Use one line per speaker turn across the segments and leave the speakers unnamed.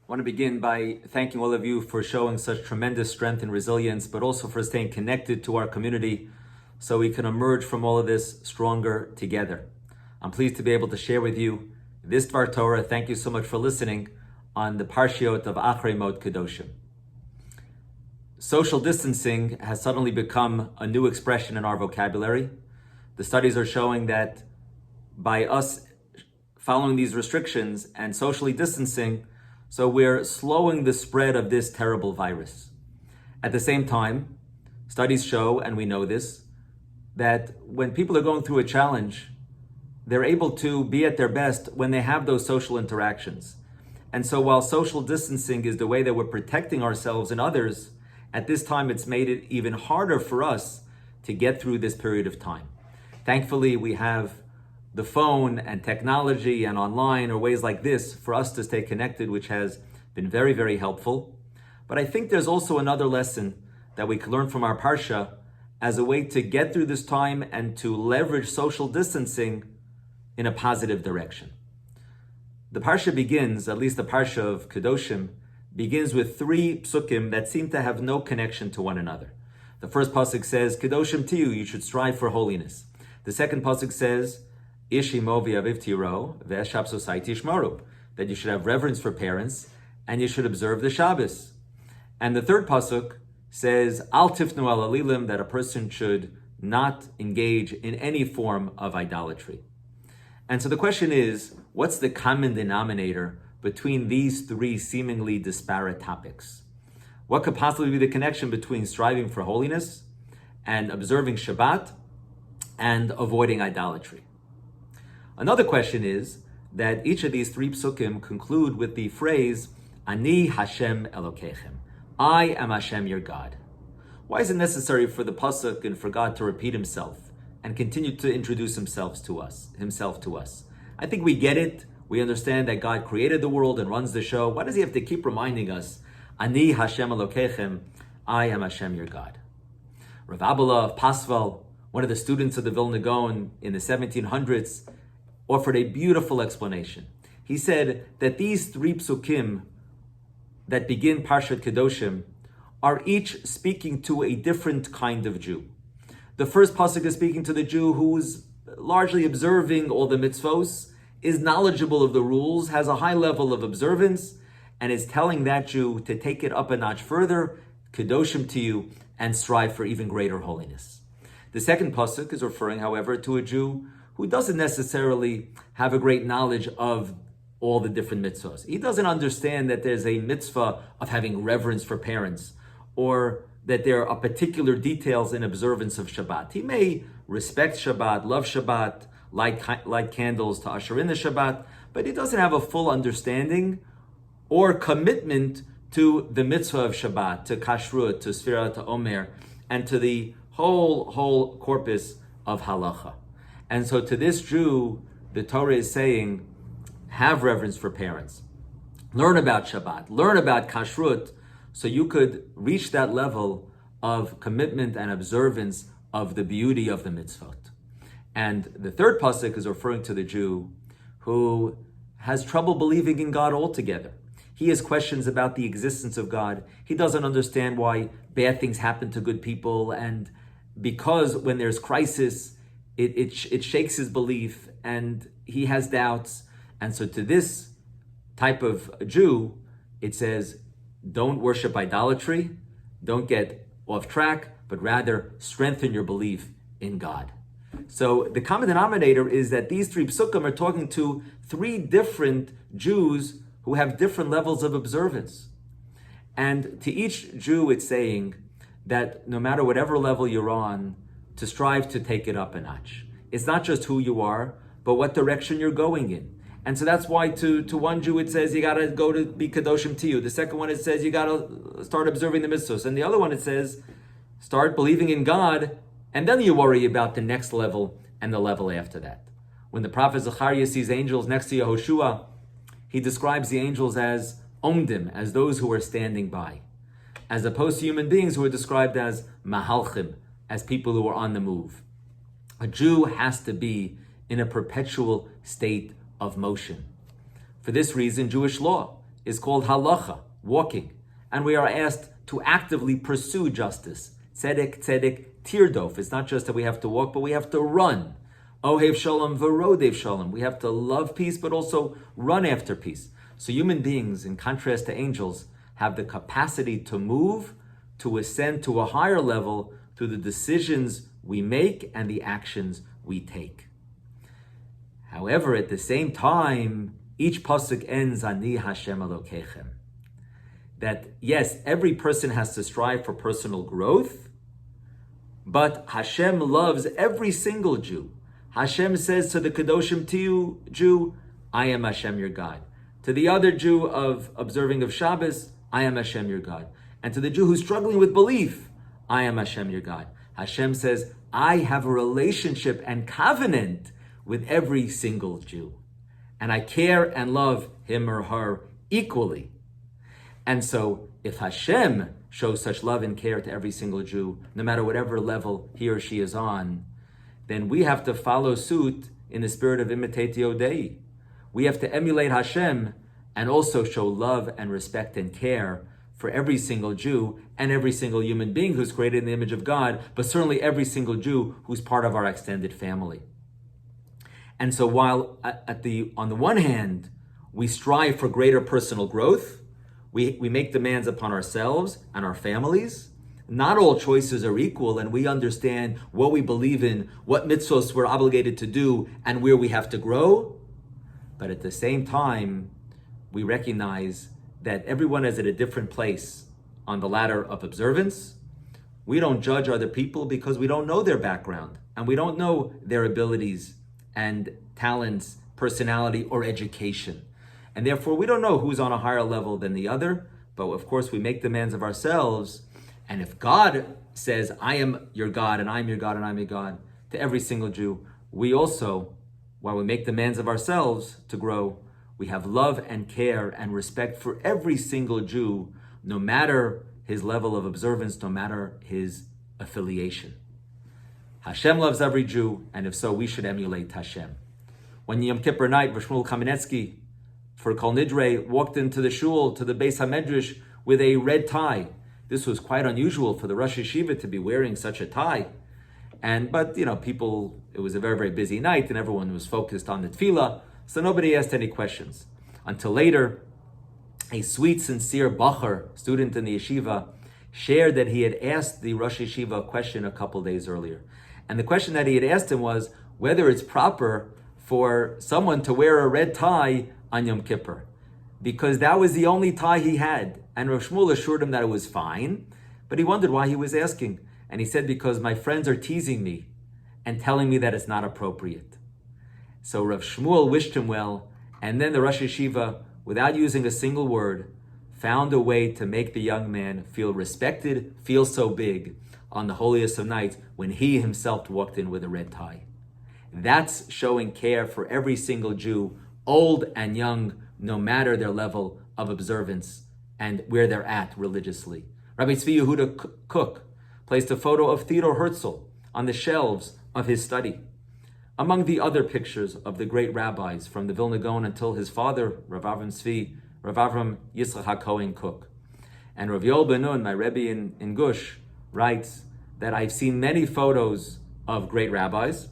I want to begin by thanking all of you for showing such tremendous strength and resilience, but also for staying connected to our community so we can emerge from all of this stronger together. I'm pleased to be able to share with you this Dvar Torah. Thank you so much for listening on the Parshiot of Acharei Kedoshim. Social distancing has suddenly become a new expression in our vocabulary. The studies are showing that by us following these restrictions and socially distancing, so we're slowing the spread of this terrible virus. At the same time, studies show, and we know this, that when people are going through a challenge, they're able to be at their best when they have those social interactions. And so while social distancing is the way that we're protecting ourselves and others, at this time it's made it even harder for us to get through this period of time. Thankfully, we have the phone and technology and online or ways like this for us to stay connected, which has been very, very helpful. But I think there's also another lesson that we can learn from our Parsha as a way to get through this time and to leverage social distancing in a positive direction. The Parsha begins, at least the Parsha of Kedoshim, begins with three psukim that seem to have no connection to one another. The first pasuk says, Kedoshim tiyu, you should strive for holiness. The second pasuk says, Ishimo v'aviv tiro v'eshapsosai tishmoru, that you should have reverence for parents and you should observe the Shabbos. And the third pasuk says, Al tifnu al alilim, that a person should not engage in any form of idolatry. And so the question is, what's the common denominator between these three seemingly disparate topics? What could possibly be the connection between striving for holiness and observing Shabbat and avoiding idolatry? Another question is that each of these three psukim conclude with the phrase, Ani Hashem Elokechem, I am Hashem your God. Why is it necessary for the pasuk and for God to repeat himself and continue to introduce himself to us? I think we get it. We understand that God created the world and runs the show. Why does he have to keep reminding us, Ani Hashem Elokechem, I am Hashem your God? Rav Abba of Pasval, one of the students of the Vilna Gaon in the 1700s, offered a beautiful explanation. He said that these three psukim that begin Parshat Kedoshim are each speaking to a different kind of Jew. The first pasuk is speaking to the Jew who's largely observing all the mitzvos, is knowledgeable of the rules, has a high level of observance, and is telling that Jew to take it up a notch further, Kedoshim to you, and strive for even greater holiness. The second pasuk is referring, however, to a Jew who doesn't necessarily have a great knowledge of all the different mitzvahs. He doesn't understand that there's a mitzvah of having reverence for parents, or that there are particular details in observance of Shabbat. He may respect Shabbat, love Shabbat, light candles to usher in the Shabbat, but he doesn't have a full understanding or commitment to the mitzvah of Shabbat, to kashrut, to sfira, to omer, and to the whole corpus of halacha. And so to this Jew, the Torah is saying, have reverence for parents. Learn about Shabbat, learn about kashrut, so you could reach that level of commitment and observance of the beauty of the mitzvot. And the third pasuk is referring to the Jew who has trouble believing in God altogether. He has questions about the existence of God. He doesn't understand why bad things happen to good people, and because when there's crisis, it shakes his belief and he has doubts. And so to this type of Jew, it says, don't worship idolatry, don't get off track, but rather strengthen your belief in God. So the common denominator is that these three psukim are talking to three different Jews who have different levels of observance. And to each Jew, it's saying that no matter whatever level you're on, to strive to take it up a notch. It's not just who you are, but what direction you're going in. And so that's why to one Jew it says you gotta go to be Kedoshim to you. The second one it says you gotta start observing the mitzvahs. And the other one it says start believing in God, and then you worry about the next level and the level after that. When the prophet Acharei sees angels next to Yehoshua, he describes the angels as omdim, as those who are standing by, as opposed to human beings who are described as mahalchim, as people who are on the move. A Jew has to be in a perpetual state of motion. For this reason, Jewish law is called halacha, walking. And we are asked to actively pursue justice. Tzedek, tzedek, tirdof. It's not just that we have to walk, but we have to run. Ohev shalom v'rodev shalom. We have to love peace, but also run after peace. So human beings, in contrast to angels, have the capacity to move, to ascend to a higher level through the decisions we make and the actions we take. However, at the same time, each pasuk ends, Ani Hashem Elokechem. That yes, every person has to strive for personal growth, but Hashem loves every single Jew. Hashem says to the Kedoshim Jew, I am Hashem your God. To the other Jew of observing of Shabbos, I am Hashem your God. And to the Jew who's struggling with belief, I am Hashem your God. Hashem says, I have a relationship and covenant with every single Jew. And I care and love him or her equally. And so if Hashem shows such love and care to every single Jew, no matter whatever level he or she is on, then we have to follow suit in the spirit of imitatio Dei. We have to emulate Hashem and also show love and respect and care for every single Jew and every single human being who's created in the image of God, but certainly every single Jew who's part of our extended family. And so while on the one hand, we strive for greater personal growth, we make demands upon ourselves and our families. Not all choices are equal, and we understand what we believe in, what mitzvos we're obligated to do, and where we have to grow. But at the same time, we recognize that everyone is at a different place on the ladder of observance. We don't judge other people because we don't know their background, and we don't know their abilities and talents, personality, or education. And therefore, we don't know who's on a higher level than the other, but of course, we make demands of ourselves. And if God says, I am your God, and I'm your God, and I'm your God, to every single Jew, we also, while we make demands of ourselves to grow, we have love and care and respect for every single Jew, no matter his level of observance, no matter his affiliation. Hashem loves every Jew, and if so, we should emulate Hashem. When Yom Kippur night, Shmuel Kamenetsky, for Kol Nidre, walked into the shul, to the Beis HaMedrash, with a red tie. This was quite unusual for the Rosh Yeshiva to be wearing such a tie. But people, it was a very, very busy night, and everyone was focused on the tefillah, so nobody asked any questions. Until later, a sweet, sincere Bachar, student in the yeshiva, shared that he had asked the Rosh Yeshiva a question a couple days earlier. And the question that he had asked him was whether it's proper for someone to wear a red tie on Yom Kippur, because that was the only tie he had. And Rav Shmuel assured him that it was fine, but he wondered why he was asking. And he said, because my friends are teasing me and telling me that it's not appropriate. So Rav Shmuel wished him well, and then the Rosh Yeshiva, without using a single word, found a way to make the young man feel respected, feel so big on the holiest of nights when he himself walked in with a red tie. That's showing care for every single Jew, old and young, no matter their level of observance and where they're at religiously. Rabbi Tzvi Yehuda Kook placed a photo of Theodor Herzl on the shelves of his study. Among the other pictures of the great rabbis from the Vilna Gaon until his father, Rav Avram Yitzchak HaKohen Kook. And Rav Yoel Ben Nun, my Rebbe in Gush, writes that I've seen many photos of great rabbis.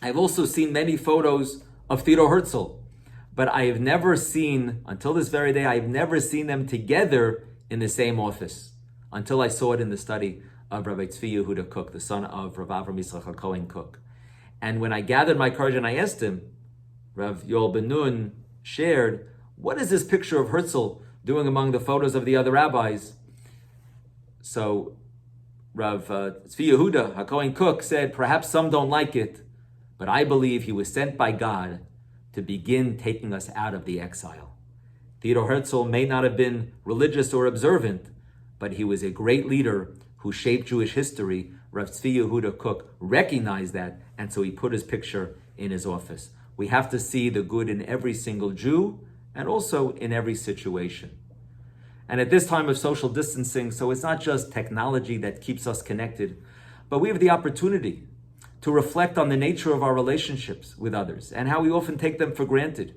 I've also seen many photos of Theodor Herzl, but I have never seen, until this very day, I've never seen them together in the same office, until I saw it in the study of Rabbi Tzvi Yehuda Kook, the son of Rav Avram Yitzchak HaKohen Kook. And when I gathered my courage and I asked him, Rav Yoel Ben Nun shared, what is this picture of Herzl doing among the photos of the other rabbis? So Rav Tzvi Yehuda HaKohen Kook said, perhaps some don't like it, but I believe he was sent by God to begin taking us out of the exile. Theodor Herzl may not have been religious or observant, but he was a great leader who shaped Jewish history. Rav Tzvi Yehuda Kook recognized that, and so he put his picture in his office. We have to see the good in every single Jew and also in every situation. And at this time of social distancing, so it's not just technology that keeps us connected, but we have the opportunity to reflect on the nature of our relationships with others and how we often take them for granted.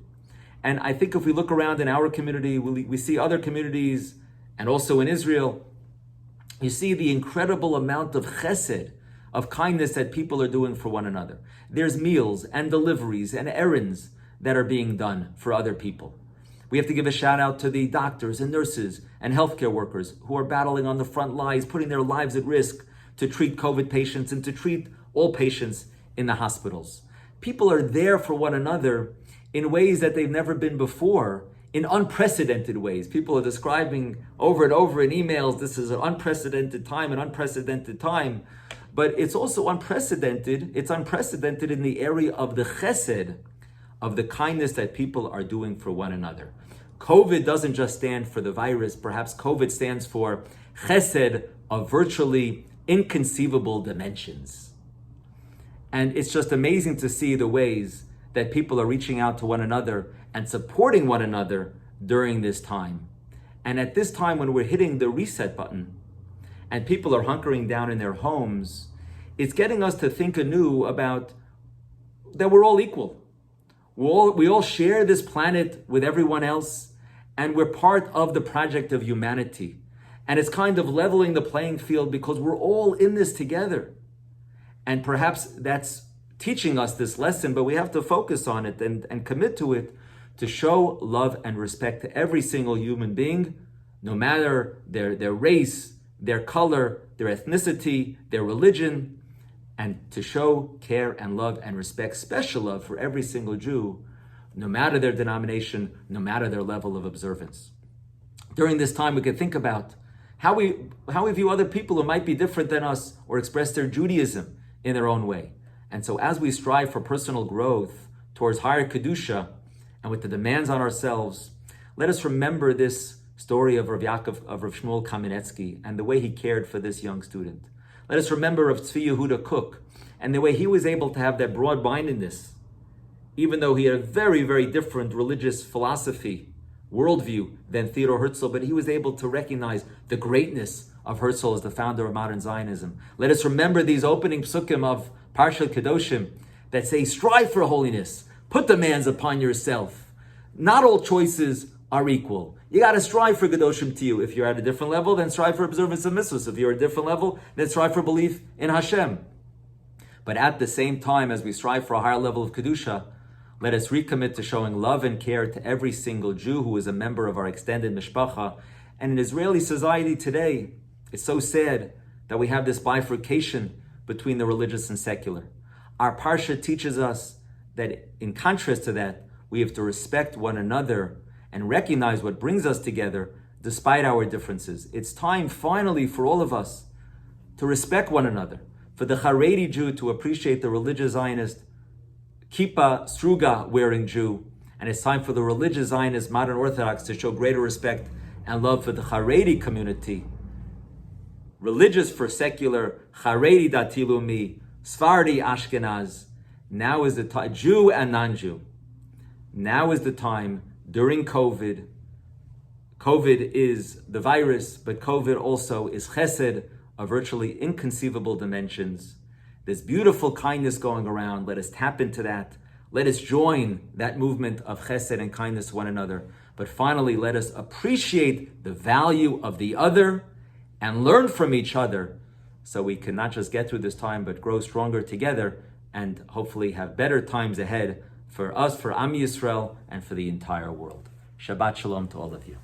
And I think if we look around in our community, we see other communities, and also in Israel, you see the incredible amount of chesed, of kindness that people are doing for one another. There's meals and deliveries and errands that are being done for other people. We have to give a shout out to the doctors and nurses and healthcare workers who are battling on the front lines, putting their lives at risk to treat COVID patients and to treat all patients in the hospitals. People are there for one another in ways that they've never been before, in unprecedented ways. People are describing over and over in emails, this is an unprecedented time. But it's also unprecedented. It's unprecedented in the area of the chesed, of the kindness that people are doing for one another. COVID doesn't just stand for the virus. Perhaps COVID stands for chesed of virtually inconceivable dimensions. And it's just amazing to see the ways that people are reaching out to one another and supporting one another during this time. And at this time when we're hitting the reset button and people are hunkering down in their homes, it's getting us to think anew about that we're all equal. We all share this planet with everyone else, and we're part of the project of humanity. And it's kind of leveling the playing field because we're all in this together. And perhaps that's teaching us this lesson, but we have to focus on it and commit to it, to show love and respect to every single human being, no matter their race, their color, their ethnicity, their religion, and to show care and love and respect, special love for every single Jew, no matter their denomination, no matter their level of observance. During this time, we could think about how we view other people who might be different than us or express their Judaism in their own way. And so as we strive for personal growth towards higher Kedusha and with the demands on ourselves, let us remember this story of Rav Shmuel Kamenetsky and the way he cared for this young student. Let us remember of Tzvi Yehuda Kook and the way he was able to have that broad-mindedness, even though he had a very, very different religious philosophy, worldview than Theodor Herzl, but he was able to recognize the greatness of Herzl as the founder of modern Zionism. Let us remember these opening psukim of Parshat Kedoshim that say, strive for holiness, put demands upon yourself. Not all choices are equal. You got to strive for Kedoshim to you. If you're at a different level, then strive for observance of mitzvahs. If you're at a different level, then strive for belief in Hashem. But at the same time, as we strive for a higher level of Kedusha, let us recommit to showing love and care to every single Jew who is a member of our extended mishpacha. And in Israeli society today, it's so sad that we have this bifurcation between the religious and secular. Our parsha teaches us that in contrast to that, we have to respect one another and recognize what brings us together despite our differences. It's time finally for all of us to respect one another, for the Acharei Jew to appreciate the religious Zionist kippah, struga wearing Jew, and it's time for the religious Zionist modern Orthodox to show greater respect and love for the Acharei community. Religious for secular, Acharei dati leumi, Sephardi Ashkenaz. Now is the time, Jew and non-Jew. Now is the time during COVID. COVID is the virus, but COVID also is chesed of virtually inconceivable dimensions. There's beautiful kindness going around. Let us tap into that. Let us join that movement of chesed and kindness to one another. But finally, let us appreciate the value of the other and learn from each other so we can not just get through this time, but grow stronger together and hopefully have better times ahead for us, for Am Yisrael, and for the entire world. Shabbat Shalom to all of you.